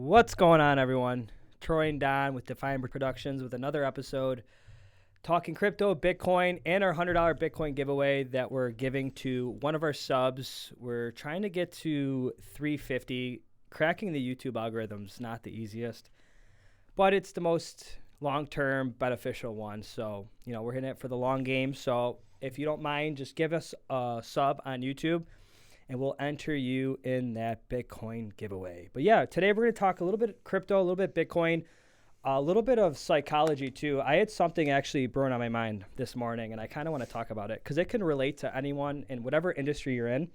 What's going on, everyone? Troy and Don with Define Productions with another episode talking crypto, Bitcoin, and our $100 Bitcoin giveaway that we're giving to one of our subs. We're trying to get to 350. Cracking the YouTube algorithm's not the easiest, but it's the most long-term beneficial one. So, we're hitting it for the long game. So if you don't mind, just give us a sub on YouTube and we'll enter you in that Bitcoin giveaway. But yeah, today we're going to talk a little bit crypto, a little bit Bitcoin, a little bit of psychology too. I had something actually brewing on my mind this morning, and I kind of want to talk about it because it can relate to anyone in whatever industry you're in.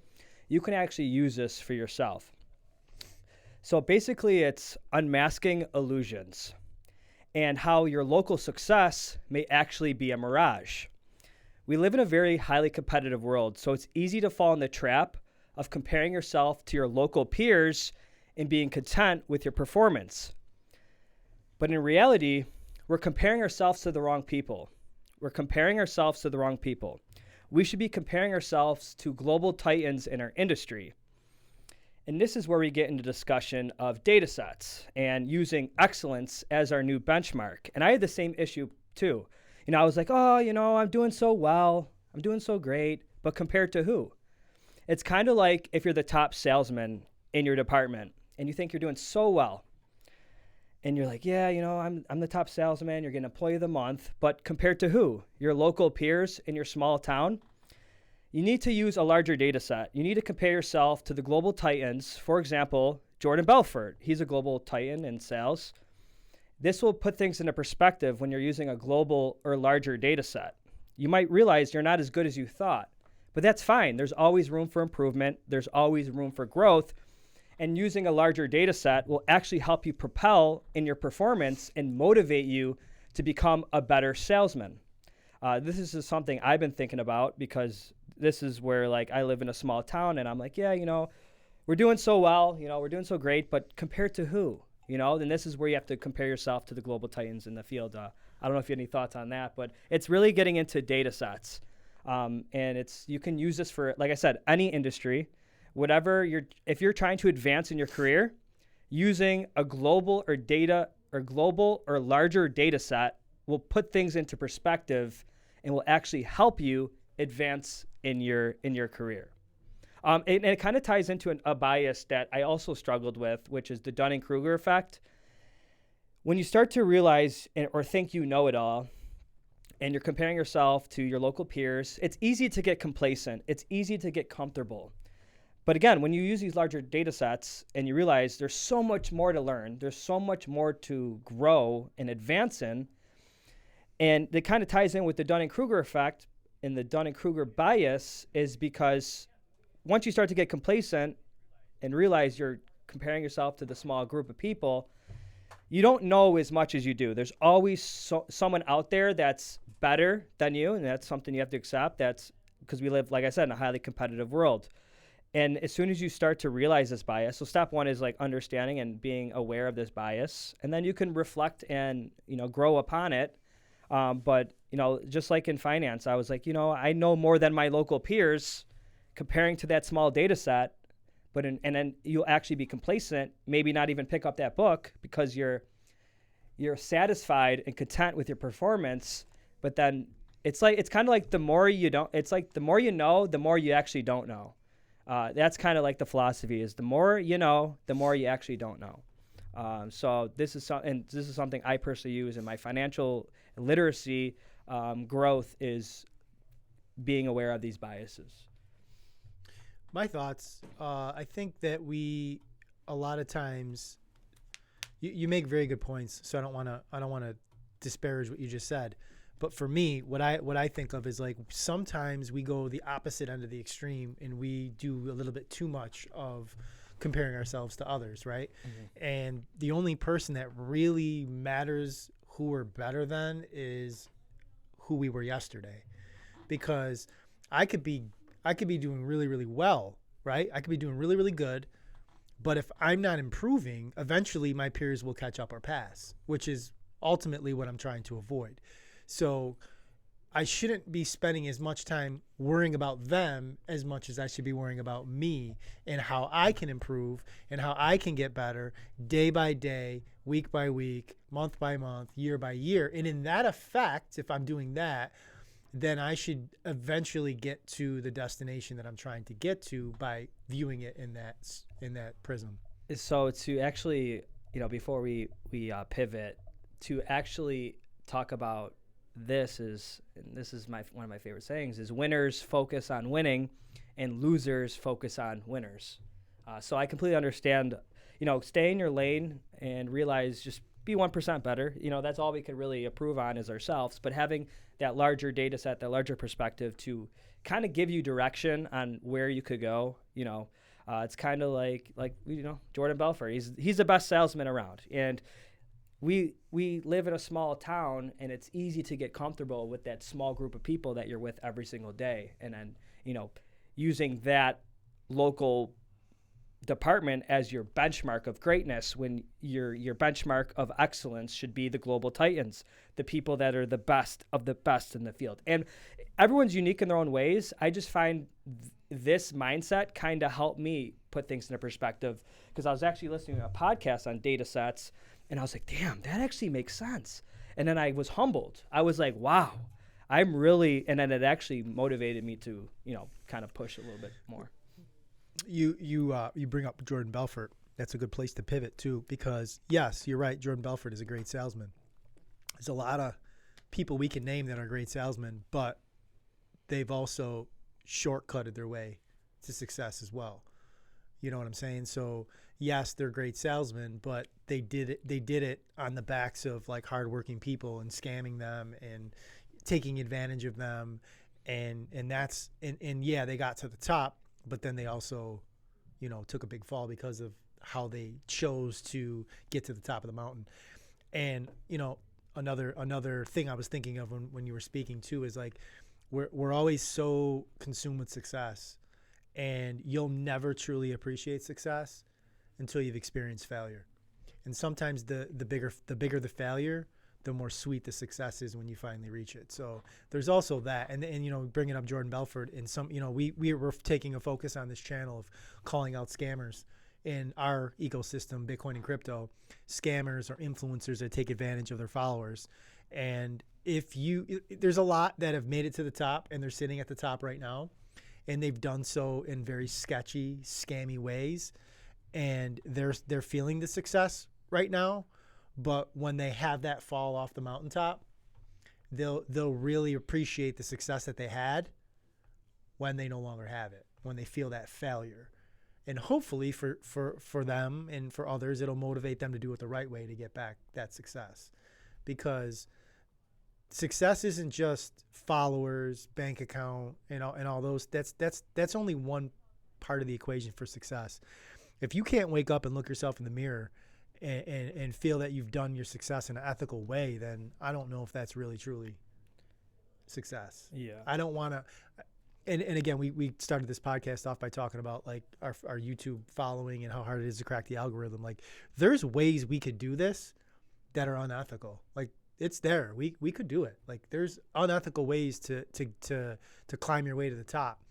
You can actually use this for yourself. So basically, it's unmasking illusions and how your local success may actually be a mirage. We live in a very highly competitive world, so it's easy to fall in the trap of comparing yourself to your local peers and being content with your performance. But in reality, we're comparing ourselves to the wrong people. We should be comparing ourselves to global titans in our industry. And this is where we get into discussion of data sets and using excellence as our new benchmark. And I had the same issue too. I was like, I'm doing so well. I'm doing so great. But compared to who? It's kind of like if you're the top salesman in your department and you think you're doing so well. And you're like, yeah, I'm the top salesman. You're getting employee of the month. But compared to who? Your local peers in your small town? You need to use a larger data set. You need to compare yourself to the global titans. For example, Jordan Belfort. He's a global titan in sales. This will put things into perspective when you're using a global or larger data set. You might realize you're not as good as you thought. But that's fine. There's always room for improvement. There's always room for growth. And using a larger data set will actually help you propel in your performance and motivate you to become a better salesman. This is something I've been thinking about because this is where I live in a small town and I'm like, yeah, we're doing so well, we're doing so great, but compared to who? Then this is where you have to compare yourself to the global titans in the field. I don't know if you have any thoughts on that, but it's really getting into data sets. And you can use this for, like I said, any industry, if you're trying to advance in your career, using a global or larger data set will put things into perspective and will actually help you advance in your career. And it kind of ties into a bias that I also struggled with, which is the Dunning-Kruger effect. When you start to realize or think you know it all, and you're comparing yourself to your local peers, it's easy to get complacent. It's easy to get comfortable. But again, when you use these larger data sets and you realize there's so much more to learn, there's so much more to grow and advance in, and it kind of ties in with the Dunning-Kruger effect, and the Dunning-Kruger bias is because once you start to get complacent and realize you're comparing yourself to the small group of people, you don't know as much as you do. There's always someone out there that's better than you, and that's something you have to accept. That's because we live, like I said, in a highly competitive world. And as soon as you start to realize this bias, so step one is understanding and being aware of this bias, and then you can reflect and grow upon it. But just like in finance, I was like, I know more than my local peers, comparing to that small data set. And then you'll actually be complacent, maybe not even pick up that book because you're satisfied and content with your performance. But then it's kind of like the more you don't. It's like the more you know, the more you actually don't know. That's kind of like the philosophy is the more you know, the more you actually don't know. So this is something I personally use in my financial literacy growth is being aware of these biases. My thoughts, I think that a lot of times, you make very good points. So I don't want to disparage what you just said. But for me, what I think of is sometimes we go the opposite end of the extreme and we do a little bit too much of comparing ourselves to others, right? Mm-hmm. And the only person that really matters who we're better than is who we were yesterday, because I could be doing really, really well, right? I could be doing really, really good. But if I'm not improving, eventually my peers will catch up or pass, which is ultimately what I'm trying to avoid. So I shouldn't be spending as much time worrying about them as much as I should be worrying about me and how I can improve and how I can get better day by day, week by week, month by month, year by year. And in that effect, if I'm doing that, then I should eventually get to the destination that I'm trying to get to by viewing it in that prism. So to actually, before we pivot, to actually talk about this is one of my favorite sayings is winners focus on winning and losers focus on winners. So I completely understand, stay in your lane and realize just be 1% better. That's all we could really improve on is ourselves, but having that larger data set, that larger perspective to kind of give you direction on where you could go, it's kind of like Jordan Belfort. He's the best salesman around. And we live in a small town, and it's easy to get comfortable with that small group of people that you're with every single day. And then, using that local department as your benchmark of greatness, when your benchmark of excellence should be the global titans, the people that are the best of the best in the field. And everyone's unique in their own ways. I just find this mindset kind of helped me put things into perspective, because I was actually listening to a podcast on data sets, and I was like, damn, that actually makes sense. And then I was humbled. I was like, wow, I'm really, and then it actually motivated me to, kind of push a little bit more. You bring up Jordan Belfort. That's a good place to pivot too, because yes, you're right. Jordan Belfort is a great salesman. There's a lot of people we can name that are great salesmen, but they've also shortcutted their way to success as well. You know what I'm saying? So yes, they're great salesmen, but they did it on the backs of like hardworking people and scamming them and taking advantage of them, and yeah, they got to the top. But then they also, took a big fall because of how they chose to get to the top of the mountain. And, another thing I was thinking of when you were speaking too is like, we're always so consumed with success, and you'll never truly appreciate success until you've experienced failure. And sometimes the bigger the failure, the more sweet the success is when you finally reach it. So there's also that. And bringing up Jordan Belfort, and some, we were taking a focus on this channel of calling out scammers in our ecosystem, Bitcoin and crypto, scammers or influencers that take advantage of their followers. And there's a lot that have made it to the top, and they're sitting at the top right now, and they've done so in very sketchy, scammy ways. And they're feeling the success right now. But when they have that fall off the mountaintop, they'll really appreciate the success that they had when they no longer have it, when they feel that failure. And hopefully for them and for others, it'll motivate them to do it the right way to get back that success. Because success isn't just followers, bank account, and all those. That's only one part of the equation for success. If you can't wake up and look yourself in the mirror and feel that you've done your success in an ethical way, then I don't know if that's really truly success. Yeah. I don't want to. And again, we started this podcast off by talking about like our YouTube following and how hard it is to crack the algorithm. Like, there's ways we could do this that are unethical. Like, it's there. We could do it. Like, there's unethical ways to climb your way to the top,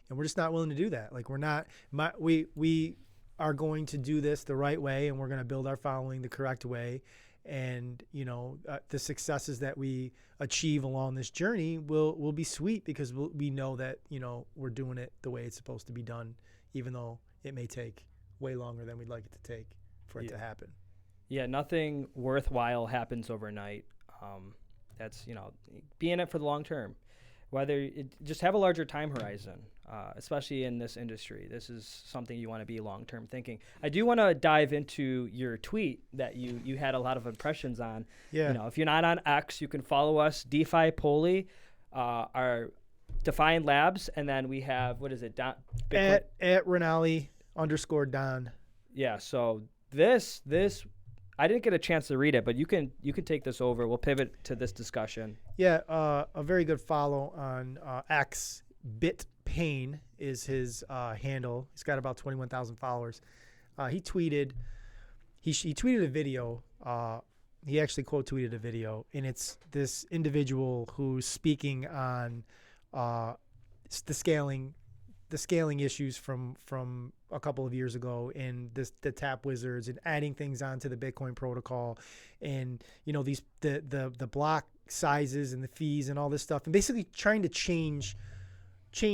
and we're just not willing to do that. Like, we're not. We are going to do this the right way, and we're going to build our following the correct way. And, the successes that we achieve along this journey will be sweet, because we know that, we're doing it the way it's supposed to be done, even though it may take way longer than we'd like it to take for it to happen. Yeah, nothing worthwhile happens overnight. That's, be in it for the long term. Just have a larger time horizon, especially in this industry. This is something you want to be long-term thinking. I do want to dive into your tweet that you had a lot of impressions on. Yeah. If you're not on X, you can follow us, DeFi Poly, our Defiant Labs, and then we have, what is it? Don, at Rinaldi_Don. Yeah, so this I didn't get a chance to read it, but you can take this over. We'll pivot to this discussion. Yeah, a very good follow on X. BitPain is his handle. He's got about 21,000 followers. He tweeted a video he actually quote tweeted a video, and it's this individual who's speaking on the scaling issues from a couple of years ago, and the tap wizards, and adding things onto the Bitcoin protocol, and these the block sizes and the fees and all this stuff, and basically trying to change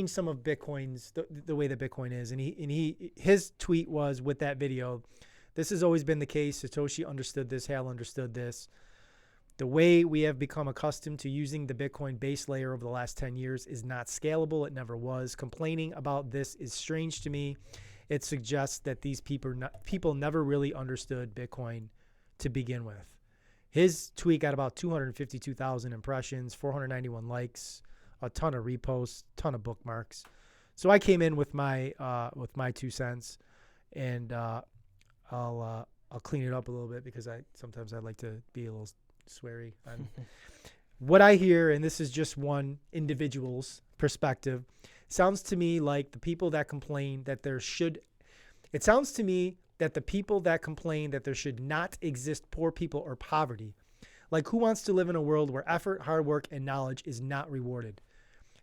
some of Bitcoin's the way that Bitcoin is. And his tweet was, with that video, "This has always been the case. Satoshi understood this. Hal understood this. The way we have become accustomed to using the Bitcoin base layer over the last 10 years is not scalable. It never was. Complaining about this is strange to me. It suggests that these people never really understood Bitcoin to begin with." His tweet got about 252,000 impressions, 491 likes, a ton of reposts, ton of bookmarks. So I came in with my 2 cents, and I'll clean it up a little bit, because sometimes I like to be a little sweary on what I hear, and this is just one individual's perspective. Sounds to me like the people that complain that there should not exist poor people or poverty. Like, who wants to live in a world where effort, hard work, and knowledge is not rewarded?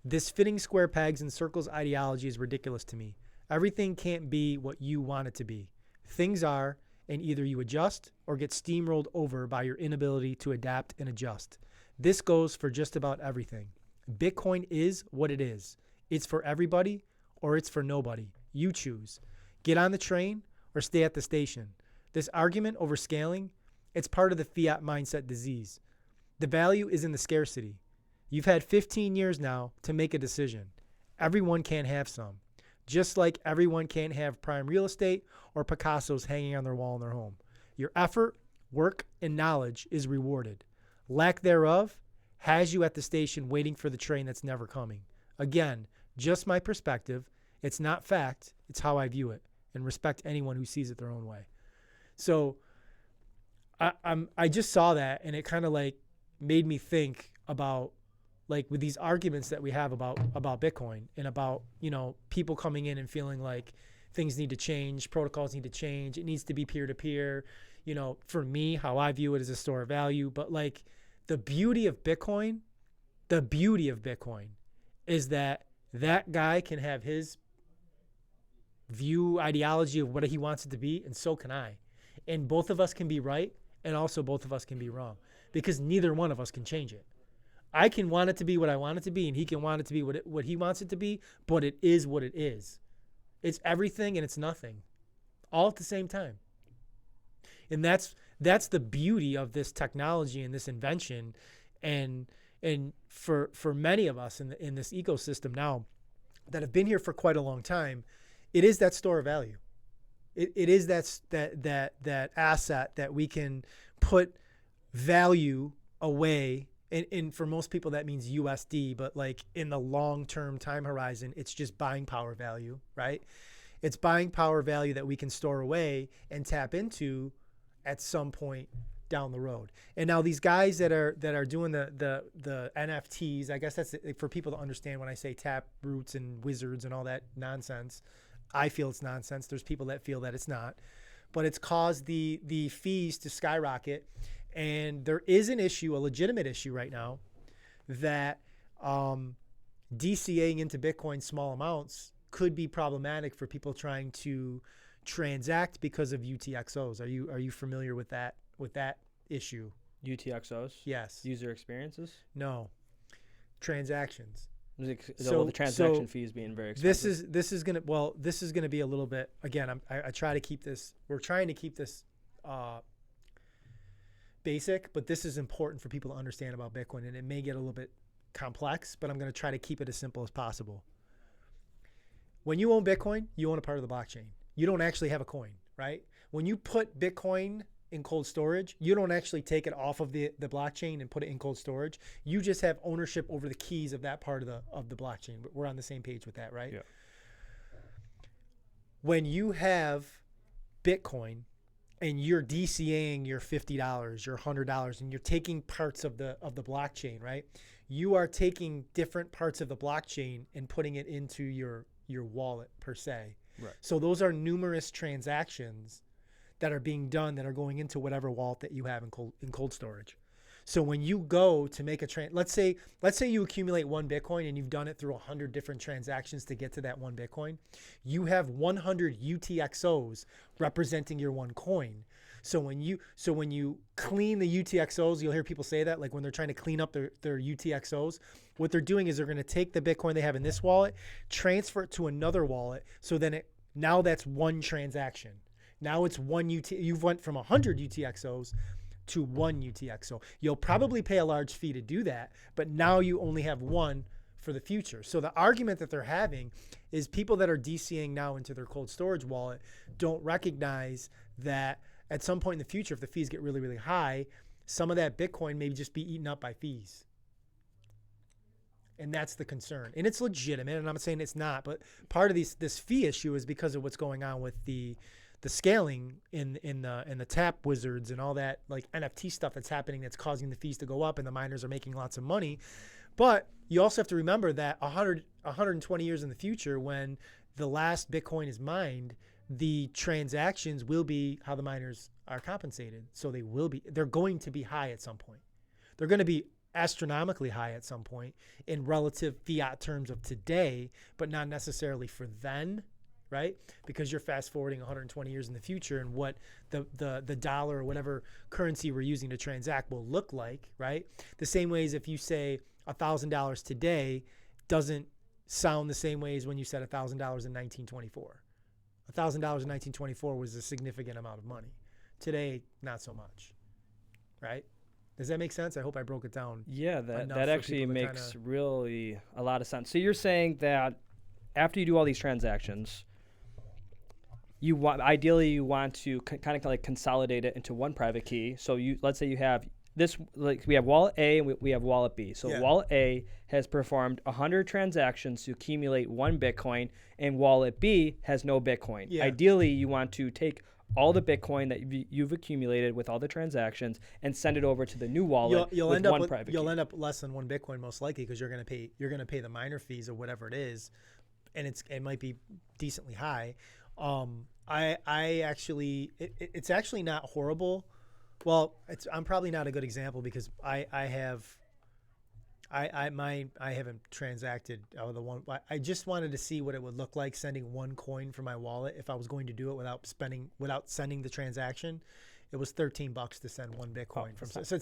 This fitting square pegs and circles ideology is ridiculous to me. Everything can't be what you want it to be. Things are, and either you adjust or get steamrolled over by your inability to adapt and adjust. This goes for just about everything. Bitcoin is what it is. It's for everybody, or it's for nobody. You choose. Get on the train or stay at the station. This argument over scaling, it's part of the fiat mindset disease. The value is in the scarcity. You've had 15 years now to make a decision. Everyone can't have some. Just like everyone can't have prime real estate or Picassos hanging on their wall in their home. Your effort, work, and knowledge is rewarded. Lack thereof has you at the station waiting for the train that's never coming. Again, just my perspective. It's not fact. It's how I view it, and respect anyone who sees it their own way. So I just saw that, and it kind of like made me think about, like, with these arguments that we have about Bitcoin, and about, people coming in and feeling like things need to change, protocols need to change, it needs to be peer-to-peer. For me, how I view it is a store of value. But like, the beauty of Bitcoin is that guy can have his view, ideology of what he wants it to be, and so can I. And both of us can be right, and also both of us can be wrong, because neither one of us can change it. I can want it to be what I want it to be, and he can want it to be what he wants it to be, but it is what it is. It's everything and it's nothing, all at the same time. And that's the beauty of this technology and this invention. And for many of us in this ecosystem now that have been here for quite a long time, it is that store of value. It is that asset that we can put value away. And for most people, that means USD, but like in the long-term time horizon, it's just buying power value, right? It's buying power value that we can store away and tap into at some point down the road. And now these guys that are doing the NFTs, I guess that's for people to understand when I say tap roots and wizards and all that nonsense. I feel it's nonsense. There's people that feel that it's not, but it's caused the fees to skyrocket. And there is an issue, a legitimate issue right now, that DCAing into Bitcoin small amounts could be problematic for people trying to transact because of UTXOs. Are you familiar with that issue? UTXOs? Yes. User experiences? No. Transactions. So the transaction fees being very expensive. This is gonna be a little bit, again. I try to keep this. We're trying to keep this basic, but this is important for people to understand about Bitcoin, and it may get a little bit complex, but I'm going to try to keep it as simple as possible. When you own Bitcoin, you own a part of the blockchain. You don't actually have a coin, right? When you put Bitcoin in cold storage, you don't actually take it off of the blockchain and put it in cold storage. You just have ownership over the keys of that part of the blockchain. We're on the same page with that, right? Yeah. When you have Bitcoin and you're DCAing your $50, your $100, and you're taking parts of the blockchain, right? You are taking different parts of the blockchain and putting it into your wallet per se. Right. So those are numerous transactions that are being done that are going into whatever wallet that you have in cold storage. So when you go to make a let's say you accumulate 1 Bitcoin and you've done it through 100 different transactions to get to that 1 Bitcoin, you have 100 UTXOs representing your 1 coin. So when you clean the UTXOs, you'll hear people say that, like when they're trying to clean up their UTXOs, what they're doing is they're going to take the Bitcoin they have in this wallet, transfer it to another wallet. So then now that's 1 transaction. Now it's 1 you've went from 100 UTXOs to 1 UTXO. You'll probably pay a large fee to do that, but now you only have 1 for the future. So the argument that they're having is people that are DCing now into their cold storage wallet don't recognize that at some point in the future, if the fees get really, really high, some of that Bitcoin may just be eaten up by fees. And that's the concern. And it's legitimate, and I'm not saying it's not, but part of this fee issue is because of what's going on with the scaling in the tap wizards and all that like NFT stuff that's happening that's causing the fees to go up, and the miners are making lots of money. But you also have to remember that 120 years in the future, when the last Bitcoin is mined, the transactions will be how the miners are compensated. So they're going to be high at some point. They're going to be astronomically high at some point in relative fiat terms of today, but not necessarily for then. Right? Because you're fast forwarding 120 years in the future, and what the dollar or whatever currency we're using to transact will look like, right? The same way as if you say $1,000 today doesn't sound the same way as when you said $1,000 in 1924. $1,000 in 1924 was a significant amount of money. Today, not so much, right? Does that make sense? I hope I broke it down. Yeah, that actually makes really a lot of sense. So you're saying that after you do all these transactions, ideally you want to kind of like consolidate it into 1 private key. So let's say you have this, like we have wallet A and we have wallet B. So wallet A has performed 100 transactions to accumulate 1 Bitcoin, and wallet B has no Bitcoin. Yeah. Ideally, you want to take all the Bitcoin that you've accumulated with all the transactions and send it over to the new wallet with 1 private key. You'll end up less than 1 Bitcoin most likely, because you're going to pay the miner fees or whatever it is, and it might be decently high. I actually, it's actually not horrible. Well, I'm probably not a good example, because I haven't transacted the one. I just wanted to see what it would look like sending 1 coin from my wallet if I was going to do it without sending the transaction. It was $13 to send 1 Bitcoin from. So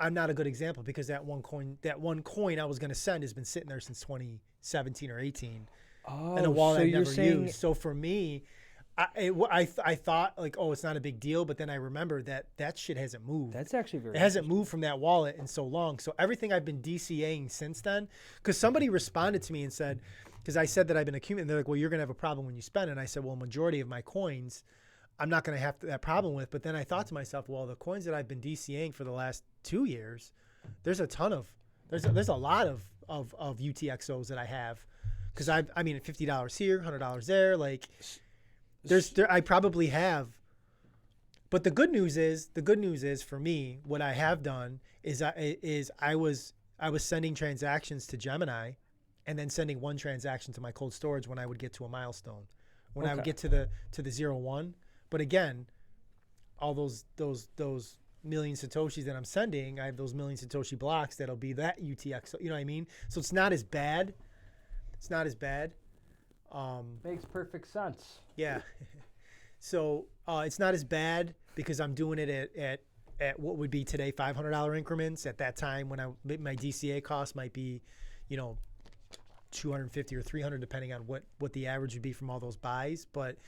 I'm not a good example, because that one coin I was going to send has been sitting there since 2017 or 18. And a wallet I've never used. So for me, I thought like, oh, it's not a big deal, but then I remember that shit hasn't moved. That's actually it hasn't moved from that wallet in so long. So everything I've been DCAing since then, because somebody responded to me and said, because I said that I've been accumulating, they're like, well, you're gonna have a problem when you spend it. And I said, well, majority of my coins, I'm not gonna have that problem with. But then I thought to myself, well, the coins that I've been DCAing for the last 2 years, there's a lot of UTXOs that I have. Because I mean, $50 here, $100 there, like I probably have. But the good news is for me, what I have done is I was sending transactions to Gemini, and then sending 1 transaction to my cold storage when I would get to a milestone, when I would get to the 0.1. But again, all those million Satoshis that I'm sending, I have those million Satoshi blocks that'll be that UTXO. You know what I mean? So it's not as bad. It's not as bad. Makes perfect sense. Yeah. So it's not as bad, because I'm doing it at what would be today $500 increments. At that time, when my DCA cost might be, $250 or $300, depending on what the average would be from all those buys. But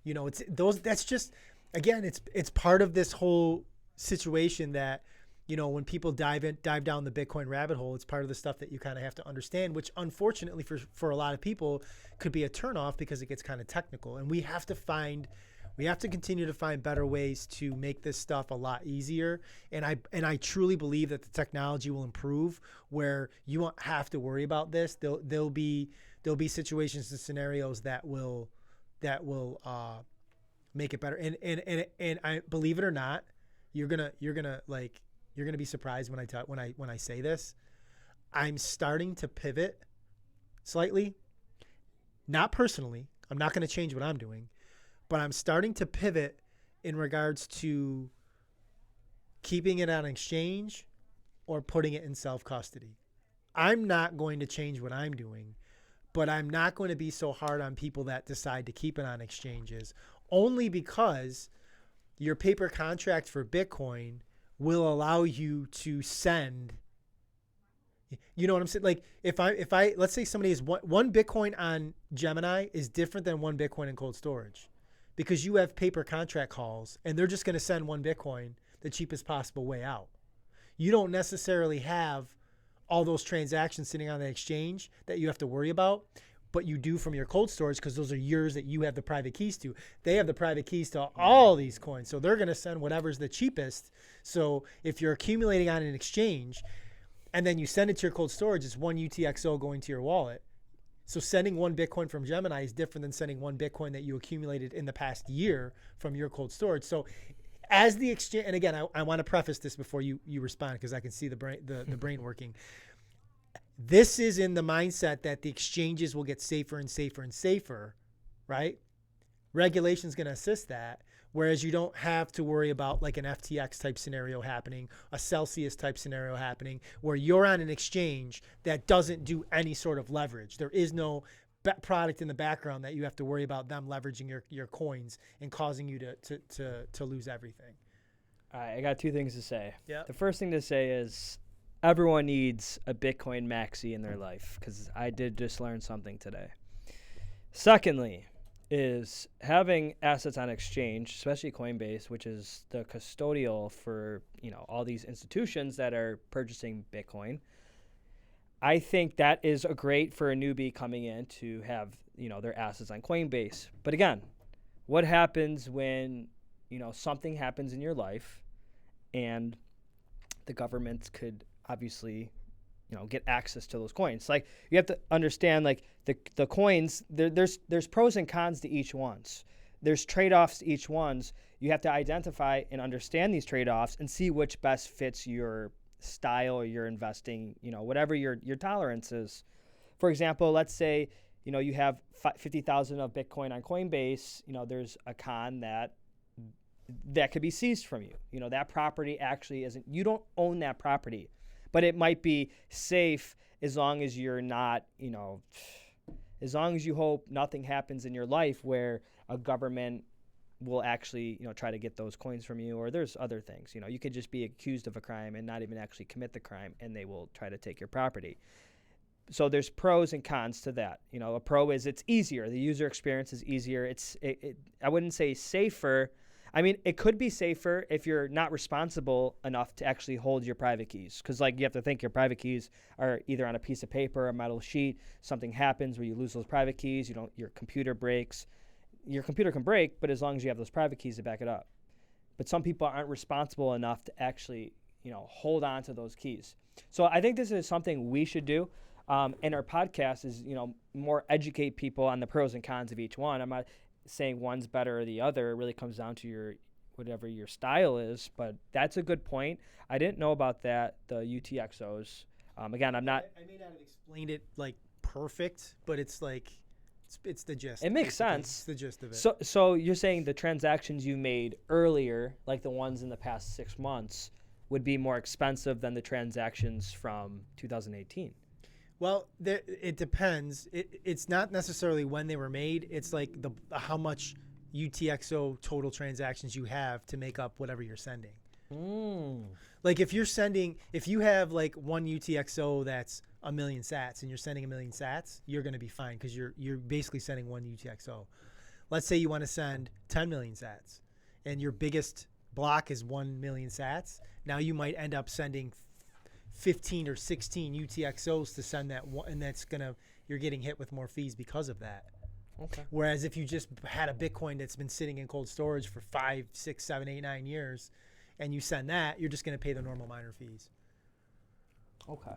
that's just, again, it's part of this whole situation that, when people dive down the Bitcoin rabbit hole, it's part of the stuff that you kind of have to understand, which unfortunately for a lot of people could be a turnoff, because it gets kind of technical. And we have to continue to find better ways to make this stuff a lot easier. And I truly believe that the technology will improve where you won't have to worry about this. There'll be situations and scenarios that will make it better. And I believe it or not, you're gonna be surprised when I say this. I'm starting to pivot slightly, not personally. I'm not going to change what I'm doing, but I'm starting to pivot in regards to keeping it on exchange or putting it in self-custody. I'm not going to change what I'm doing, but I'm not going to be so hard on people that decide to keep it on exchanges, only because your paper contract for Bitcoin will allow you to send. You know what I'm saying? Like if I let's say somebody is one Bitcoin on Gemini is different than one Bitcoin in cold storage, because you have paper contract calls and they're just going to send one Bitcoin the cheapest possible way out. You don't necessarily have all those transactions sitting on the exchange that you have to worry about, but you do from your cold storage, because those are yours that you have the private keys to. They have the private keys to all these coins, so they're going to send whatever's the cheapest. So if you're accumulating on an exchange and then you send it to your cold storage, it's one UTXO going to your wallet. So sending one Bitcoin from Gemini is different than sending one Bitcoin that you accumulated in the past year from your cold storage. So as the exchange, and again, I want to preface this before you respond, because I can see the brain working. This is in the mindset that the exchanges will get safer and safer and safer, right? Regulation is going to assist that, whereas you don't have to worry about like an FTX type scenario happening, a Celsius type scenario happening, where you're on an exchange that doesn't do any sort of leverage. There is no product in the background that you have to worry about them leveraging your coins and causing you to lose everything. All right, I got two things to say. Yeah. The first thing to say is everyone needs a Bitcoin maxi in their life, because I did just learn something today. Secondly is having assets on exchange, especially Coinbase, which is the custodial for, all these institutions that are purchasing Bitcoin. I think that is great for a newbie coming in to have, their assets on Coinbase. But again, what happens when, something happens in your life and the government could obviously, get access to those coins? Like, you have to understand, like, the coins, there's pros and cons to each ones. There's trade-offs to each ones. You have to identify and understand these trade-offs and see which best fits your style or your investing, whatever your tolerance is. For example, let's say, you have 50,000 of Bitcoin on Coinbase. There's a con that could be seized from you. That property actually isn't, you don't own that property, but it might be safe as long as you're not, as long as you hope nothing happens in your life where a government will actually, try to get those coins from you, or there's other things. You could just be accused of a crime and not even actually commit the crime, and they will try to take your property. So there's pros and cons to that. A pro is it's easier. The user experience is easier. I wouldn't say safer. I mean, it could be safer if you're not responsible enough to actually hold your private keys, because you have to think your private keys are either on a piece of paper or a metal sheet. Something happens where you lose those private keys. Your computer breaks. Your computer can break, but as long as you have those private keys to back it up. But some people aren't responsible enough to actually, hold on to those keys. So I think this is something we should do. And our podcast is, more educate people on the pros and cons of each one. I'm not saying one's better or the other. It really comes down to whatever your style is. But that's a good point. I didn't know about that, the UTXOs. Again, I'm not. I may not have explained it like perfect, but it's like. It's the gist. It makes sense. It's the gist of it. So you're saying the transactions you made earlier, like the ones in the past 6 months, would be more expensive than the transactions from 2018? Well, it depends. It's not necessarily when they were made. It's like how much UTXO total transactions you have to make up whatever you're sending. Like if you have like one UTXO that's 1 million sats and you're sending 1 million sats, you're going to be fine, because you're basically sending one UTXO. Let's say you want to send 10 million sats and your biggest block is 1 million sats. Now you might end up sending 15 or 16 UTXOs to send that one, and you're getting hit with more fees because of that. Okay. Whereas if you just had a Bitcoin that's been sitting in cold storage for 5, 6, 7, 8, 9 years, and you send that, you're just going to pay the normal miner fees. Okay.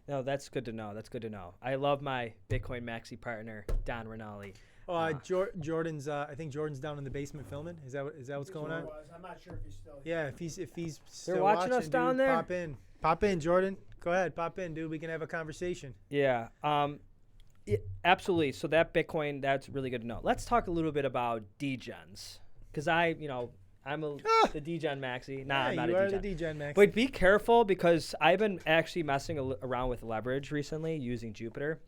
No, that's good to know. That's good to know. I love my Bitcoin Maxi partner, Don Rinaldi. Jordan's. I think Jordan's down in the basement filming. Is that what's going on? I'm not sure if he's still here. Yeah, if he's still They're watching us down dude, there. Pop in, Jordan. Go ahead, pop in, dude. We can have a conversation. Yeah. Absolutely. So that Bitcoin, that's really good to know. Let's talk a little bit about degens, because I'm the DGen Maxi. Nah, Yeah, I'm not you a are DGen. the DGen Max. But be careful because I've been actually messing around with leverage recently using Jupiter.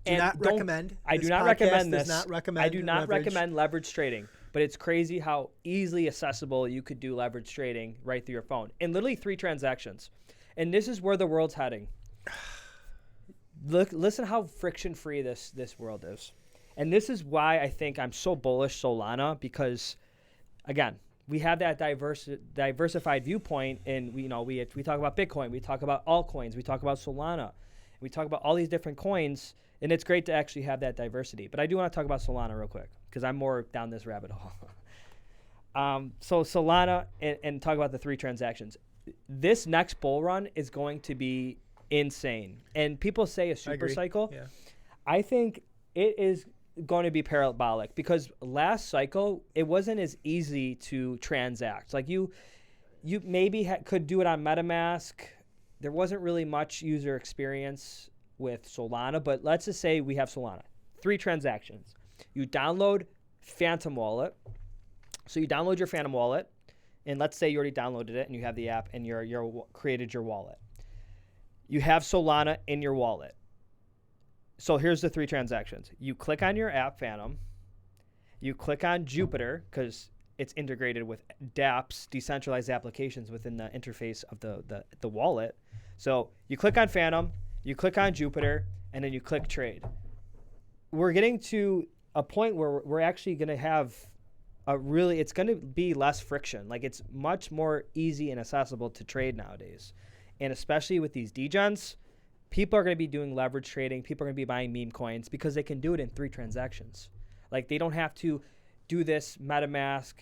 Do not recommend. I do This not podcast recommend does this. not recommend I do not leverage. recommend leverage trading, but it's crazy how easily accessible you could do leverage trading right through your phone in literally 3 transactions. And this is where the world's heading. Listen how friction-free this world is. And this is why I think I'm so bullish Solana because, again, we have that diversified viewpoint, and we talk about Bitcoin, we talk about altcoins, we talk about Solana, we talk about all these different coins, and it's great to actually have that diversity. But I do want to talk about Solana real quick because I'm more down this rabbit hole. So Solana and talk about the 3 transactions. This next bull run is going to be insane. And people say a super cycle. Yeah. I think it is going to be parabolic because last cycle, it wasn't as easy to transact. Like you maybe could do it on MetaMask. There wasn't really much user experience with Solana, but let's just say we have Solana. 3 transactions. You download Phantom Wallet. So you download your Phantom Wallet, and let's say you already downloaded it and you have the app and you're created your wallet. You have Solana in your wallet. So here's the 3 transactions. You click on your app, Phantom. You click on Jupiter because it's integrated with dApps, decentralized applications within the interface of the wallet. So you click on Phantom, you click on Jupiter, and then you click trade. We're getting to a point where we're actually going to have it's going to be less friction. Like it's much more easy and accessible to trade nowadays. And especially with these degens, people are going to be doing leverage trading. People are going to be buying meme coins because they can do it in 3 transactions. Like they don't have to do this MetaMask,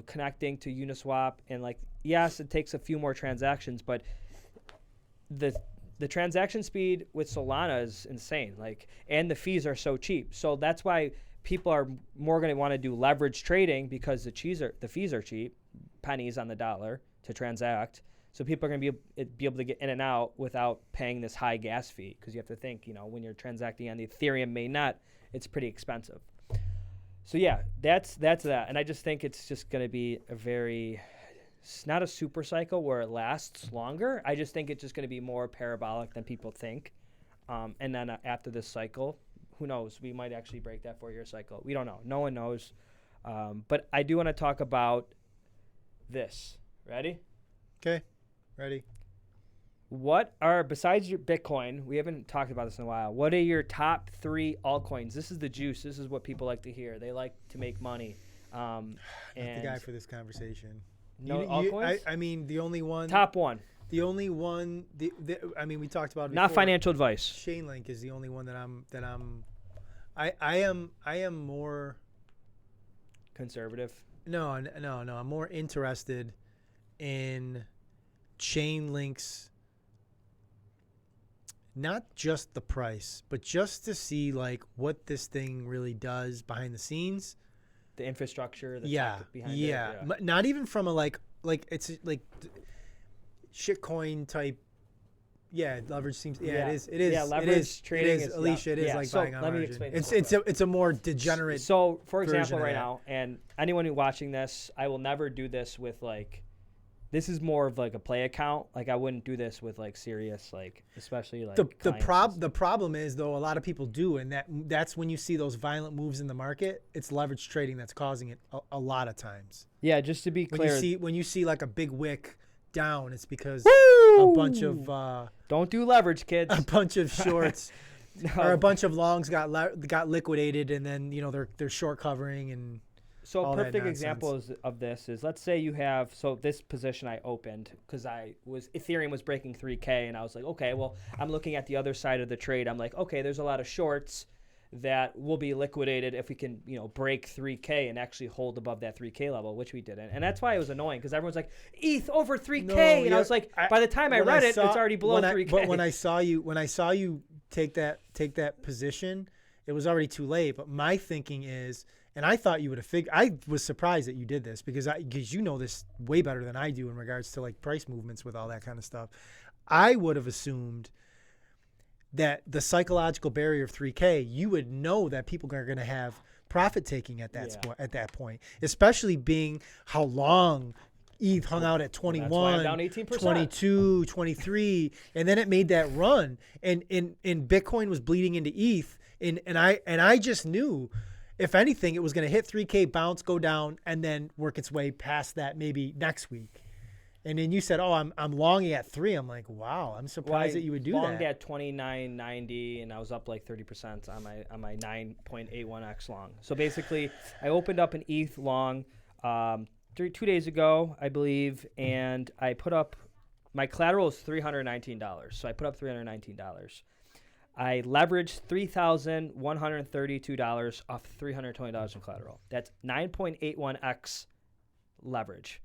connecting to Uniswap. And like, yes, it takes a few more transactions, but the transaction speed with Solana is insane. Like, and the fees are so cheap. So that's why people are more going to want to do leverage trading because the fees are cheap, pennies on the dollar to transact. So people are going to be able to get in and out without paying this high gas fee because you have to think, when you're transacting on the Ethereum mainnet, it's pretty expensive. So yeah, that's that. And I just think it's just going to be it's not a super cycle where it lasts longer. I just think it's just going to be more parabolic than people think. And then after this cycle, who knows? We might actually break that 4-year cycle. We don't know. No one knows. But I do want to talk about this. Ready? Okay. Ready. What are, besides your Bitcoin, we haven't talked about this in a while, what are your top 3 altcoins? This is the juice. This is what people like to hear. They like to make money. Not the guy for this conversation. No altcoins? I mean, the only one. Top 1. The only one. We talked about it Not before. financial advice. Chainlink is the only one I am more conservative. No. I'm more interested in Chainlink's, not just the price, but just to see like what this thing really does behind the scenes. The infrastructure. The tech behind it. Yeah. Not even from a like it's like shitcoin type. Yeah, leverage seems. Yeah, it is. It is. Yeah, leverage trading is. Alicia, it is like buying on let me margin. explain. It's a more degenerate. So, for example, version of right that. now, and anyone who's watching this, I will never do this with like. This is more of like a play account. Like I wouldn't do this with like serious, like especially like the problem is though a lot of people do, and that's when you see those violent moves in the market. It's leverage trading that's causing it a lot of times. Yeah, just to be clear, when you see like a big wick down, it's because Woo! A bunch of don't do leverage, kids. A bunch of shorts No. or a bunch of longs got liquidated, and then they're short covering and. So all a that perfect nonsense. example of this is, let's say you have, so this position I opened because Ethereum was breaking 3K, and I was like, okay, well, I'm looking at the other side of the trade. I'm like, okay, there's a lot of shorts that will be liquidated if we can, break 3K and actually hold above that 3K level, which we didn't. And that's why it was annoying because everyone's like, ETH over 3K. No, and I was like, by the time I read it, it's already below 3K. But when I saw you take that position, it was already too late. But my thinking is, and I thought you would have figured. I was surprised that you did this because you know this way better than I do in regards to like price movements with all that kind of stuff. I would have assumed that the psychological barrier of 3K, you would know that people are going to have profit taking at that Yeah. at that point, especially being how long ETH hung out at Well, that's why I'm 21, down 18%. 22, 23, and then it made that run, and Bitcoin was bleeding into ETH, and I just knew, if anything, it was going to hit 3K, bounce, go down, and then work its way past that maybe next week. And then you said, "Oh, I'm longing at 3." I'm like, "Wow, I'm surprised that you would do longed that." at 29.90, and I was up like 30% on my 9.81x long. So basically, I opened up an ETH long 2 days ago, I believe, and I put up my collateral is $319. So I put up $319. I leveraged $3,132 off $320 in collateral. That's 9.81x leverage.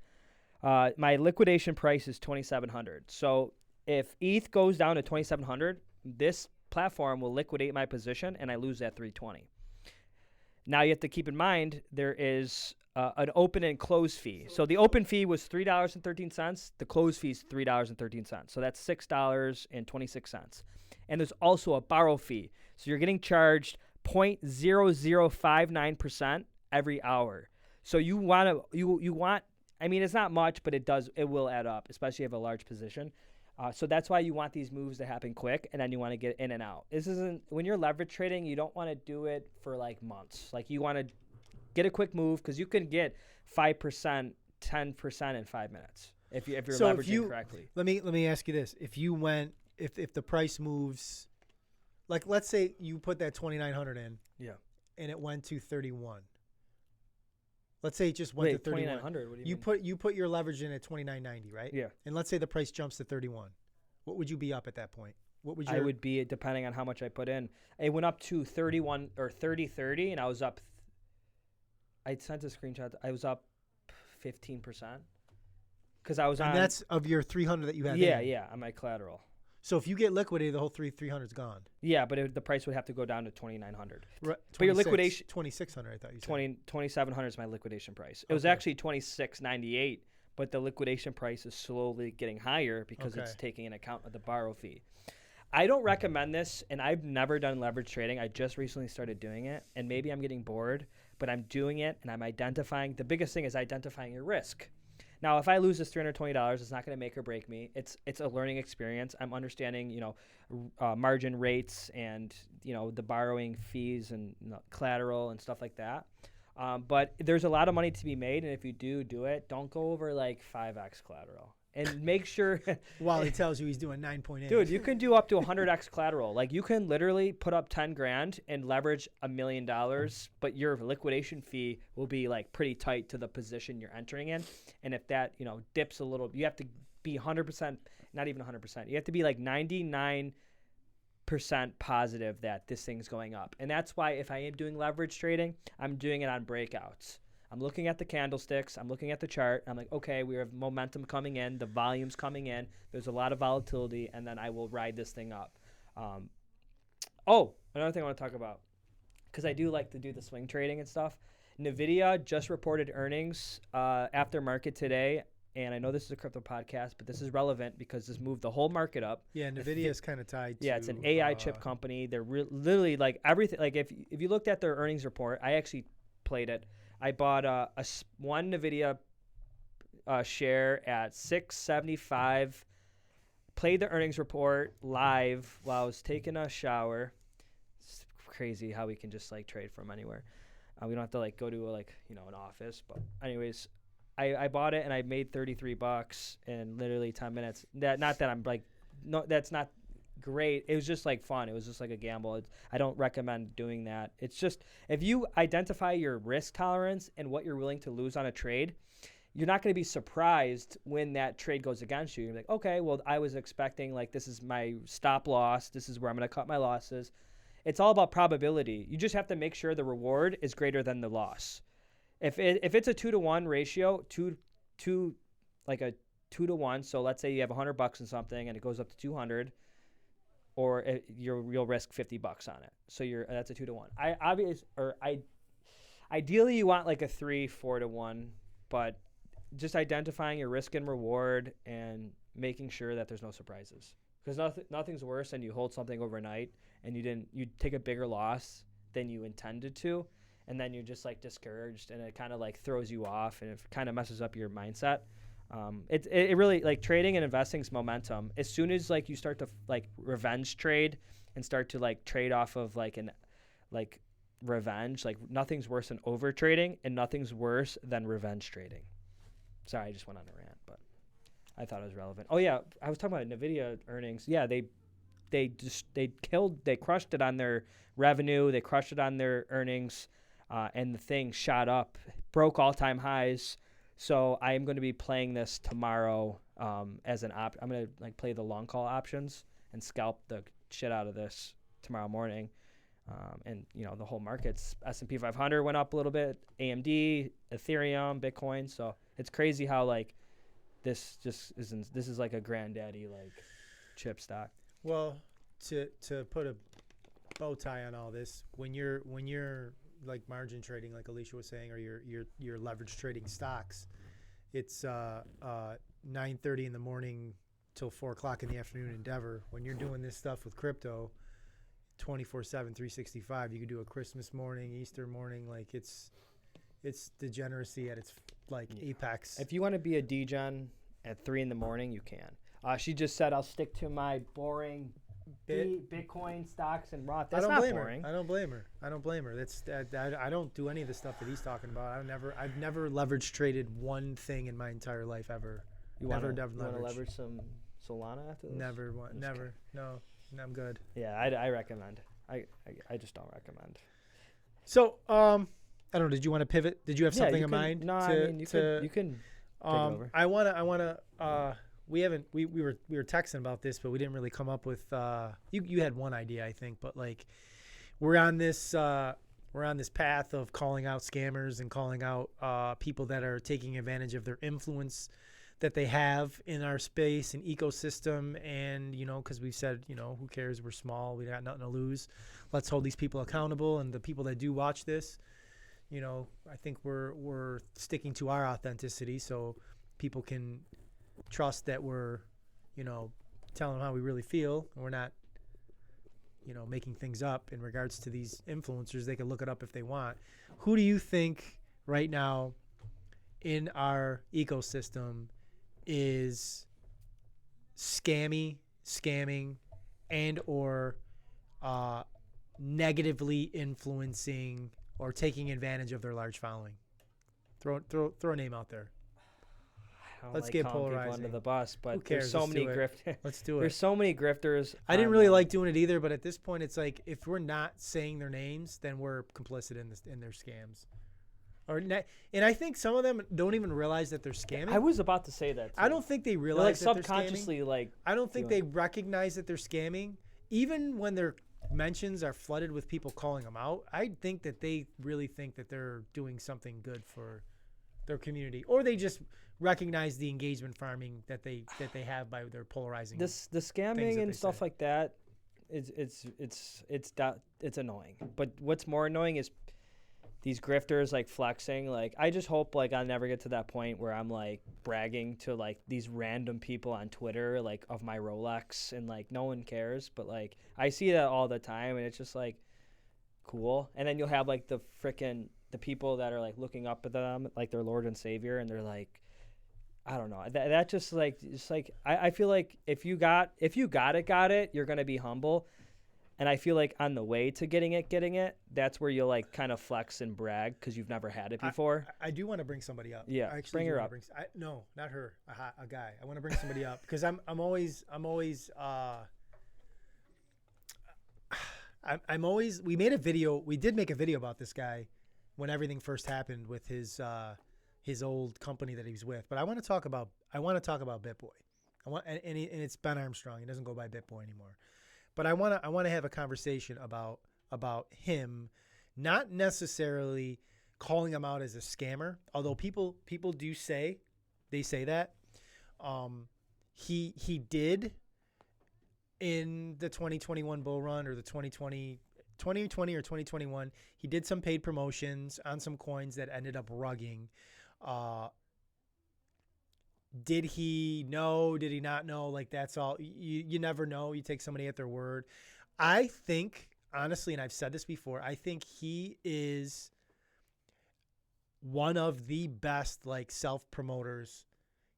My liquidation price is 2,700. So if ETH goes down to 2,700, this platform will liquidate my position, and I lose that 320. Now you have to keep in mind there is an open and close fee. So the open fee was $3.13. The close fee is $3.13. So that's $6.26. And there's also a borrow fee. So you're getting charged 0.0059% every hour. So you want, I mean, it's not much, but it will add up, especially if you have a large position. So that's why you want these moves to happen quick, and then you want to get in and out. When you're leverage trading, you don't want to do it for like months. Like, you want to get a quick move, because you can get 5%, 10% in 5 minutes if you're leveraging correctly. Let me ask you this: if the price moves, like, let's say you put that 2,900 in, Yeah. and it went to 31. Let's say it just went to 31. 2,900. What do you mean? You put your leverage in at 29.90, right? Yeah. And let's say the price jumps to 31. What would you be up at that point? What would I would be, depending on how much I put in. It went up to 31 or 30, and I was up. I sent a screenshot. I was up 15%, because I was on. And that's of your 300 that you had. Yeah, on my collateral. So if you get liquidated, the whole 300 is gone. Yeah, but the price would have to go down to 2,900. Right. But your liquidation 2,600. I thought you said 2,700 is my liquidation price. It was actually 2,698, but the liquidation price is slowly getting higher because it's taking into account of the borrow fee. I don't recommend this, and I've never done leverage trading. I just recently started doing it, and maybe I'm getting bored, but I'm doing it, and I'm identifying. The biggest thing is identifying your risk. Now, if I lose this $320, it's not going to make or break me. It's a learning experience. I'm understanding, margin rates and, the borrowing fees and collateral and stuff like that. But there's a lot of money to be made, and if you do it, don't go over like 5x collateral. And make sure while he tells you he's doing 9.8. Dude, you can do up to 100x collateral. Like, you can literally put up 10 grand and leverage $1 million, but your liquidation fee will be like pretty tight to the position you're entering in. And if that, dips a little, you have to be 100%, not even 100%. You have to be like 99% positive that this thing's going up. And that's why if I am doing leverage trading, I'm doing it on breakouts. I'm looking at the candlesticks. I'm looking at the chart. I'm like, okay, we have momentum coming in. The volume's coming in. There's a lot of volatility, and then I will ride this thing up. Another thing I want to talk about, because I do like to do the swing trading and stuff. NVIDIA just reported earnings after market today, and I know this is a crypto podcast, but this is relevant because this moved the whole market up. Yeah, NVIDIA is kind of tied to... Yeah, it's an AI chip company. They're literally like everything. Like, if you looked at their earnings report, I actually played it. I bought one NVIDIA share at $6.75, played the earnings report live while I was taking a shower. It's crazy how we can just like trade from anywhere. We don't have to like go to an office. But anyways, I bought it and I made $33 in literally 10 minutes. Not that I'm like, no, that's not great. It was just like fun. It was just like a gamble. I don't recommend doing that. It's just, if you identify your risk tolerance and what you're willing to lose on a trade, you're not going to be surprised when that trade goes against you. You're like, okay, well, I was expecting like this is my stop loss. This is where I'm going to cut my losses. It's all about probability. You just have to make sure the reward is greater than the loss. If it's a 2-to-1 ratio, like a 2-to-1. So let's say you have $100 in something and it goes up to 200. Or you'll risk $50 on it. So that's a 2-to-1. Ideally you want like a 3-4 to 1, but just identifying your risk and reward and making sure that there's no surprises. Because nothing's worse than you hold something overnight and you take a bigger loss than you intended to, and then you're just like discouraged, and it kind of like throws you off, and it kind of messes up your mindset. It really, like, trading and investing is momentum. As soon as like you start to like revenge trade and start to like trade off of like like revenge, like nothing's worse than over trading, and nothing's worse than revenge trading. Sorry, I just went on a rant, but I thought it was relevant. Oh yeah, I was talking about Nvidia earnings. Yeah, they crushed it on their revenue, they crushed it on their earnings, and the thing shot up, broke all-time highs. So I am going to be playing this tomorrow as an I'm going to like play the long call options and scalp the shit out of this tomorrow morning. And you know, the whole market's S&P 500 went up a little bit, AMD, Ethereum, Bitcoin. So it's crazy how like this is like a granddaddy like chip stock. Well, to put a bow tie on all this, when you're like margin trading, like Alicia was saying, or you're leverage trading stocks, it's 9:30 in the morning till 4 o'clock in the afternoon endeavor. When you're doing this stuff with crypto, 24/7, 365, you can do a Christmas morning, Easter morning, like it's degeneracy at its like apex. If you want to be a degen at 3 in the morning, you can. She just said, I'll stick to my boring Bitcoin stocks and Roth. That's not boring. I don't blame her. That's I don't do any of the stuff that he's talking about. I've never leverage traded one thing in my entire life ever. You want to leverage some Solana after this? Never. No, I'm good. Yeah, I recommend. I just don't recommend. So, I don't know. Did you want to pivot? Did you have something in mind? No, I mean, you can take it over. I wanna. We were texting about this, but we didn't really come up with. You had one idea, I think, but like, we're on this path of calling out scammers and calling out people that are taking advantage of their influence that they have in our space and ecosystem. And, you know, because we've said, you know, who cares? We're small. We got nothing to lose. Let's hold these people accountable. And the people that do watch this, you know, I think we're sticking to our authenticity so people can trust that we're, you know, telling them how we really feel. And we're not, you know, making things up in regards to these influencers. They can look it up if they want. Who do you think right now in our ecosystem is scamming, and or negatively influencing or taking advantage of their large following? Throw a name out there. Let's get polarizing. Under the bus, but who cares? There's so many grifters. Let's do it. There's so many grifters. I didn't really like doing it either, but at this point, it's like if we're not saying their names, then we're complicit in their scams. And I think some of them don't even realize that they're scamming. I was about to say that too. I don't think they realize that they're subconsciously like. I don't think they recognize that they're scamming, even when their mentions are flooded with people calling them out. I think that they really think that they're doing something good for their community, or they just recognize the engagement farming that they have by their polarizing. The scamming and stuff like that, it's annoying. But what's more annoying is these grifters like flexing. Like, I just hope like I'll never get to that point where I'm like bragging to like these random people on Twitter like of my Rolex, and like no one cares. But like I see that all the time, and it's just like cool. And then you'll have like the people that are like looking up at them like their Lord and Savior, and they're like, I don't know. That just like, it's like I feel like if you got it, you're gonna be humble. And I feel like on the way to getting it, that's where you'll like kind of flex and brag because you've never had it before. I do want to bring somebody up. Yeah, bring her up. No, not her. A guy. I want to bring somebody up because I'm always. We made a video. We did make a video about this guy when everything first happened with his old company that he was with. But I want to talk about BitBoy. And it's Ben Armstrong. He doesn't go by BitBoy anymore. But I want to have a conversation about him, not necessarily calling him out as a scammer, although people do say that. He did in the 2021 bull run, or the 2020 or 2021, he did some paid promotions on some coins that ended up rugging. Did he know? Did he not know? Like, that's all. You never know. You take somebody at their word. I think, honestly, and I've said this before, I think he is one of the best like self promoters.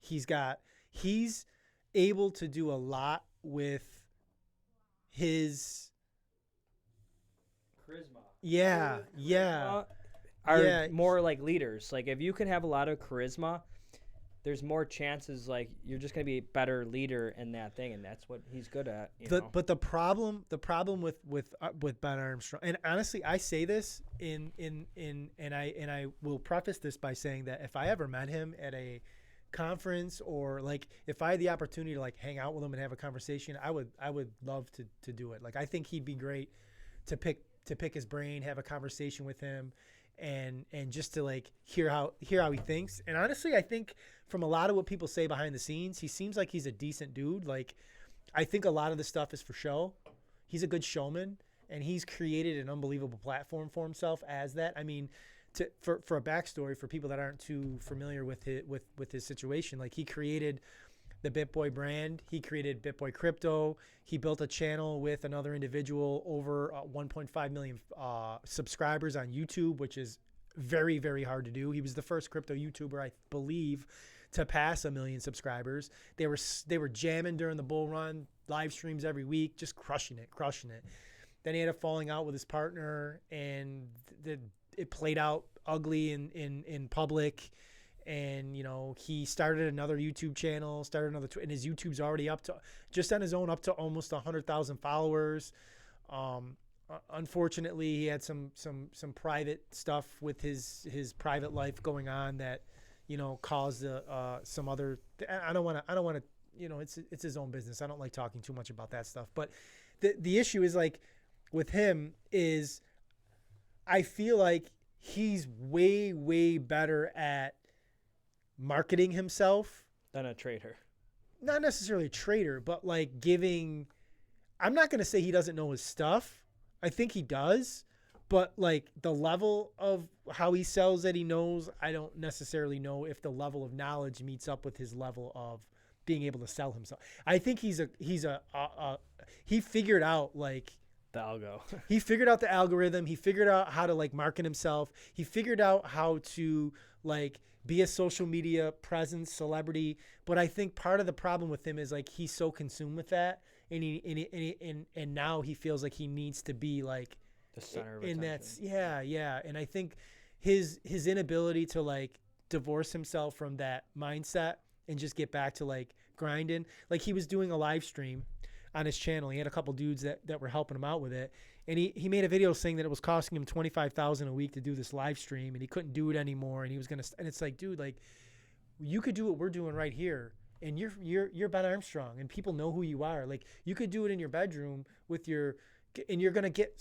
He's able to do a lot with his Charisma. yeah, yeah. Are Yeah. more like leaders. Like if you can have a lot of charisma, there's more chances like you're just gonna be a better leader in that thing, and that's what he's good at. But the problem with Ben Armstrong, and honestly, I say this and I will preface this by saying that if I ever met him at a conference or like if I had the opportunity to like hang out with him and have a conversation, I would love to do it. Like I think he'd be great to pick his brain, have a conversation with him, and just to like hear how he thinks. And honestly, I think from a lot of what people say behind the scenes, he seems like he's a decent dude. Like I think a lot of the stuff is for show. He's a good showman, and he's created an unbelievable platform for himself as that. I mean, for a backstory for people that aren't too familiar with his situation, like he created the BitBoy brand. He created BitBoy Crypto. He built a channel with another individual, over 1.5 million subscribers on YouTube, which is very, very hard to do. He was the first crypto YouTuber, I believe, to pass 1 million subscribers. They were jamming during the bull run, live streams every week, just crushing it. Then he had a falling out with his partner, and it played out ugly in public. And he started another YouTube channel, and his YouTube's already up to, just on his own, up to almost 100,000 followers. Unfortunately, he had some private stuff with his private life going on that caused some other. I don't want to. It's his own business. I don't like talking too much about that stuff. But the issue is like with him is, I feel like he's way better at marketing himself than a trader. Not necessarily a trader, but like giving. I'm not going to say he doesn't know his stuff. I think he does, but like the level of how he sells that he knows, I don't necessarily know if the level of knowledge meets up with his level of being able to sell himself. I think he figured out like the algo. He figured out the algorithm. He figured out how to like market himself. He figured out how to like be a social media presence, celebrity. But I think part of the problem with him is like he's so consumed with that, and now he feels like he needs to be like the center of attention. attention. Yeah. And I think his inability to like divorce himself from that mindset and just get back to like grinding. Like he was doing a live stream on his channel. He had a couple dudes that were helping him out with it. And he made a video saying that it was costing him $25,000 a week to do this live stream, and he couldn't do it anymore. And he was and it's like, dude, like you could do what we're doing right here, and you're Ben Armstrong, and people know who you are. Like you could do it in your bedroom with and you're gonna get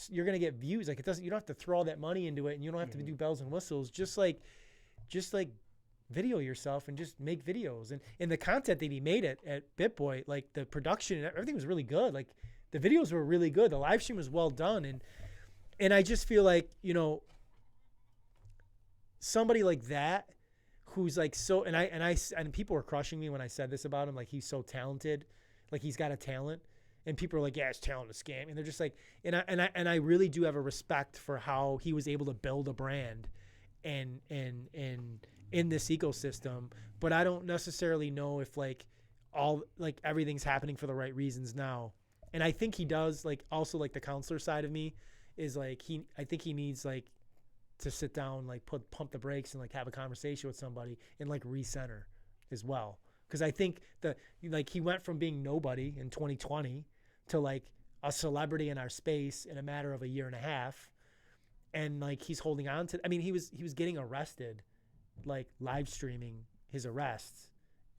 views. Like you don't have to throw all that money into it, and you don't have to do bells and whistles. Just like video yourself and just make videos. And the content that he made at BitBoy, like the production and everything was really good. Like the videos were really good. The live stream was well done. And I just feel like, somebody like that who's like so, and people were crushing me when I said this about him. Like he's so talented, like he's got a talent, and people are like, yeah, his talent is scam. And they're just like, and I really do have a respect for how he was able to build a brand and in this ecosystem. But I don't necessarily know if like everything's happening for the right reasons now. And I think he does, like also like the counselor side of me is like I think he needs like to sit down, like pump the brakes and like have a conversation with somebody and like recenter as well. Because I think he went from being nobody in 2020 to like a celebrity in our space in a matter of a year and a half. And like he's holding on to, I mean, he was getting arrested, like live streaming his arrests.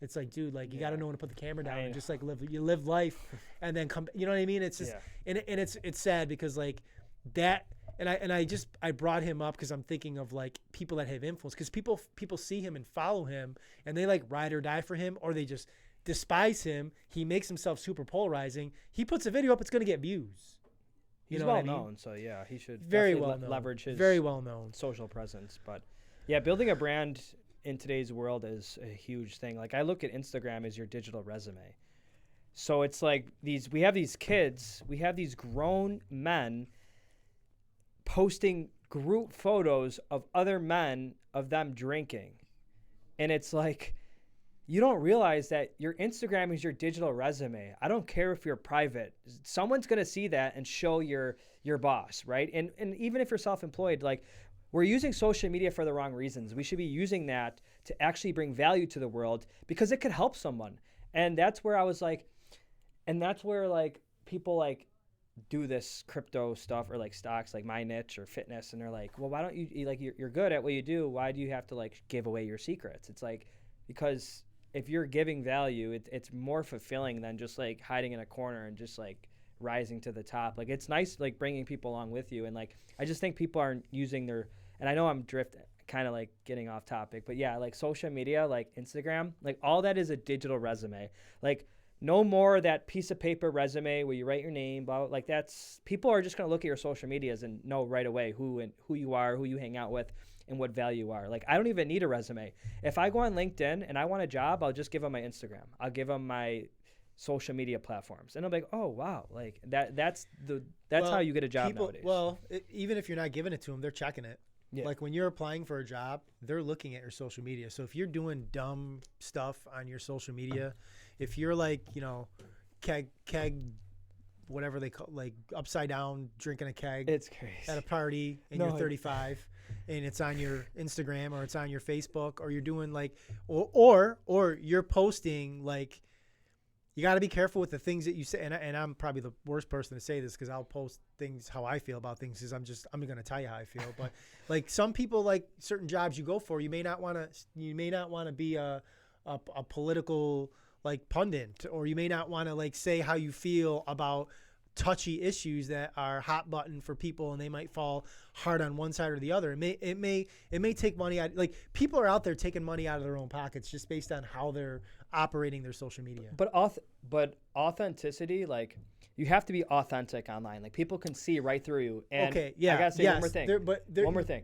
It's like, dude, like you got to know when to put the camera down and just like live life and then come, you know what I mean? It's just, and it's sad because like that, and I brought him up because I'm thinking of like people that have influence, because people see him and follow him and they like ride or die for him, or they just despise him. He makes himself super polarizing. He puts a video up, it's going to get views. He's well known, so yeah, he should very well leverage his very well known social presence. But yeah, building a brand in today's world is a huge thing. Like I look at Instagram as your digital resume. So it's like we have these kids, we have these grown men posting group photos of other men of them drinking. And it's like, you don't realize that your Instagram is your digital resume. I don't care if you're private. Someone's going to see that and show your boss, right? And even if you're self-employed, like, we're using social media for the wrong reasons. We should be using that to actually bring value to the world because it could help someone. And that's where I was like, and that's where like people like do this crypto stuff or like stocks, like my niche or fitness. And they're like, well, why don't you like, you're good at what you do. Why do you have to like give away your secrets? It's like, because if you're giving value, it's more fulfilling than just like hiding in a corner and just like rising to the top. Like, it's nice like bringing people along with you. And like, I just think people aren't using their, and I know I'm kind of like getting off topic, but yeah, like social media, like Instagram, like all that is a digital resume. Like, no more that piece of paper resume where you write your name, blah, blah, like that's, people are just going to look at your social medias and know right away who you are, who you hang out with, and what value you are. Like, I don't even need a resume. If I go on LinkedIn and I want a job, I'll just give them my Instagram. I'll give them my social media platforms. And I'm like, oh, wow. Like that's how you get a job nowadays. Well, even if you're not giving it to them, they're checking it. Yeah. Like when you're applying for a job, they're looking at your social media. So if you're doing dumb stuff on your social media, if you're like, you know, keg, whatever they call, like upside down drinking a keg, it's crazy at a party and you're 35 and it's on your Instagram or it's on your Facebook, or you're doing like, or you're posting like, you got to be careful with the things that you say. And I'm probably the worst person to say this because I'll post things how I feel about things because I'm going to tell you how I feel. But like some people, like certain jobs you go for, you may not want to be a political like pundit, or you may not want to like say how you feel about touchy issues that are hot button for people, and they might fall hard on one side or the other. It may take money out. Like, people are out there taking money out of their own pockets just based on how they're operating their social media. But authenticity, like, you have to be authentic online. Like, people can see right through you. And okay, yeah, I gotta say one more thing. One more thing.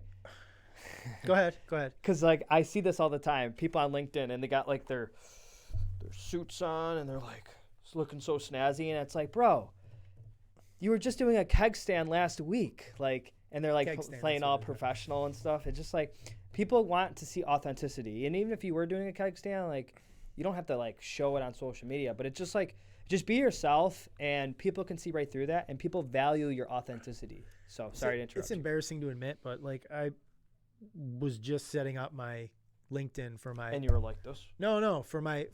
Go ahead. Because like I see this all the time. People on LinkedIn, and they got like their suits on, and they're like looking so snazzy, and it's like, bro, you were just doing a keg stand last week, like, and they're like playing all professional and stuff. It's just like, people want to see authenticity, and even if you were doing a keg stand, like, you don't have to like show it on social media, but it's just like, just be yourself, and people can see right through that, and people value your authenticity. So sorry to interrupt. It's embarrassing to admit, but like, I was just setting up my LinkedIn for my, and you were like this? No,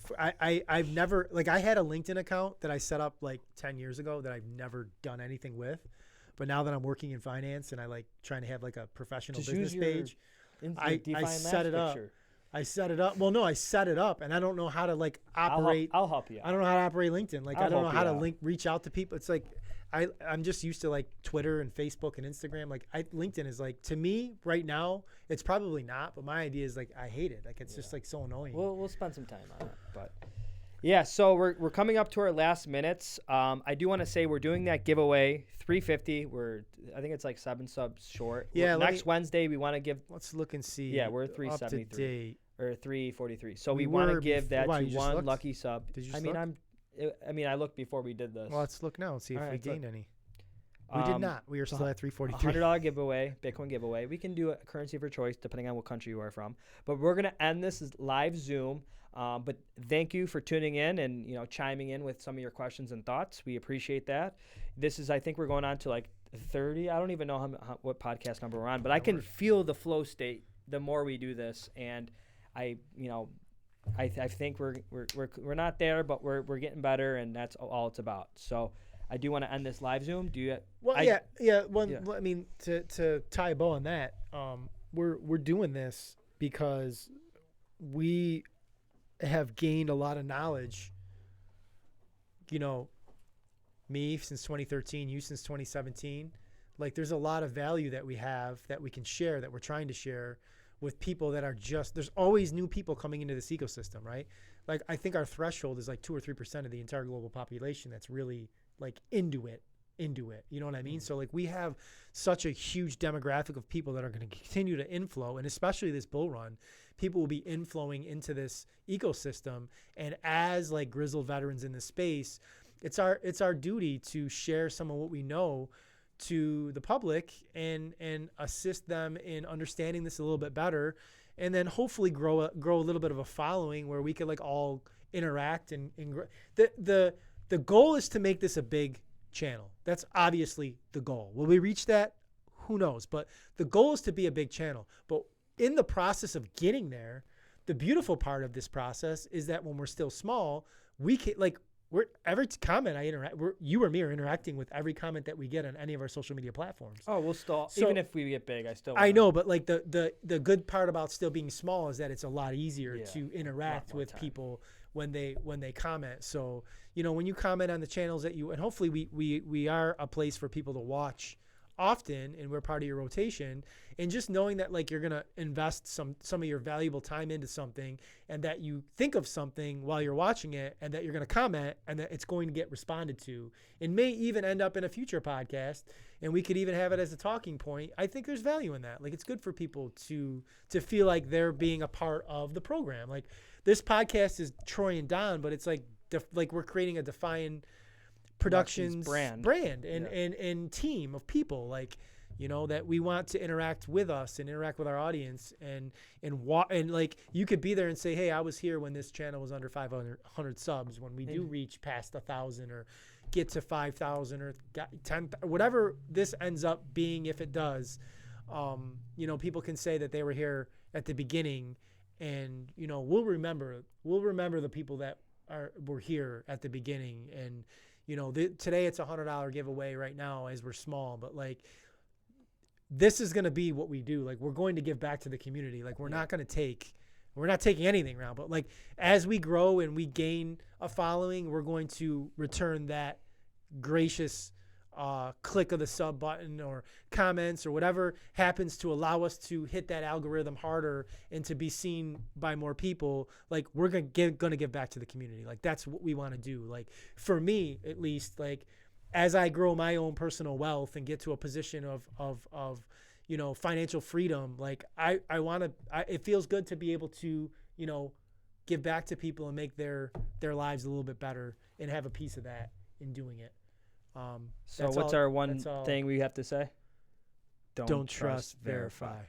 I've never, like, I had a LinkedIn account that I set up like 10 years ago that I've never done anything with, but now that I'm working in finance and I like trying to have like a professional business page, I set it up. I set it up. Well, no, I set it up, and I don't know how to like operate. I'll help you. I don't know how to operate LinkedIn. Like, I don't know how to reach out to people. It's like, I'm just used to like Twitter and Facebook and Instagram. Like, LinkedIn is like, to me right now, it's probably not, but my idea is like, I hate it. Like, it's just like so annoying. We'll spend some time on it, but yeah. So we're coming up to our last minutes. I do want to say we're doing that giveaway, 350. I think it's like 7 subs short. Yeah. Next Wednesday we want to give. Let's look and see. Yeah, we're 373 or 343. So we want to give that to one looked? lucky sub. Did you? I looked before we did this. Well, let's look now and see if we gained any. We We did not. We are still at 343. $100 giveaway, Bitcoin giveaway. We can do a currency of your choice depending on what country you are from. But we're gonna end this as live Zoom. But thank you for tuning in and chiming in with some of your questions and thoughts. We appreciate that. This is, I think we're going on to like 30. I don't even know what podcast number we're on, but I can feel the flow state the more we do this, and I think we're not there, but we're getting better, and that's all it's about. So I do want to end this live Zoom. Do you? Well, yeah. I mean, to tie a bow on that, we're doing this because we have gained a lot of knowledge. Me since 2013, you since 2017. Like, there's a lot of value that we have that we can share, that we're trying to share with people that are there's always new people coming into this ecosystem, right? Like, I think our threshold is like 2 or 3% of the entire global population that's really like into it. You know what I mean? So like, we have such a huge demographic of people that are going to continue to inflow, and especially this bull run, people will be inflowing into this ecosystem. And as like grizzled veterans in this space, it's our duty to share some of what we know to the public and assist them in understanding this a little bit better, and then hopefully grow a little bit of a following where we could like all interact and grow. The goal is to make this a big channel. That's obviously the goal. Will we reach that? Who knows? But the goal is to be a big channel. But in the process of getting there, the beautiful part of this process is that when we're still small, we can every comment I interact, you or me are interacting with every comment that we get on any of our social media platforms. Oh, we'll still, even if we get big, I know, but like the good part about still being small is that it's a lot easier to interact with people when they comment. So, when you comment on the channels that and hopefully we are a place for people to watch often, and we're part of your rotation, and just knowing that like you're going to invest some of your valuable time into something, and that you think of something while you're watching it, and that you're going to comment, and that it's going to get responded to, and may even end up in a future podcast, and we could even have it as a talking point. I think there's value in that. Like, it's good for people to feel like they're being a part of the program. Like, this podcast is Troy and Don, but it's like we're creating a Defiant Productions brand and team of people, like, that we want to interact with us and interact with our audience, and like, you could be there and say, hey, I was here when this channel was under 500 subs, when we do reach past 1,000 or get to 5,000 or 10, whatever this ends up being. If it does, people can say that they were here at the beginning, and we'll remember the people that were here at the beginning. And today it's $100 giveaway right now as we're small, but like, this is going to be what we do. Like, we're going to give back to the community. Like, we're not taking anything around, but like, as we grow and we gain a following, we're going to return that gracious click of the sub button or comments or whatever happens to allow us to hit that algorithm harder and to be seen by more people. Like, we're going to give back to the community. Like, that's what we want to do. Like, for me, at least, like, as I grow my own personal wealth and get to a position of financial freedom, like, it feels good to be able to, give back to people and make their lives a little bit better and have a piece of that in doing it. So what's our one thing we have to say? Don't trust, verify.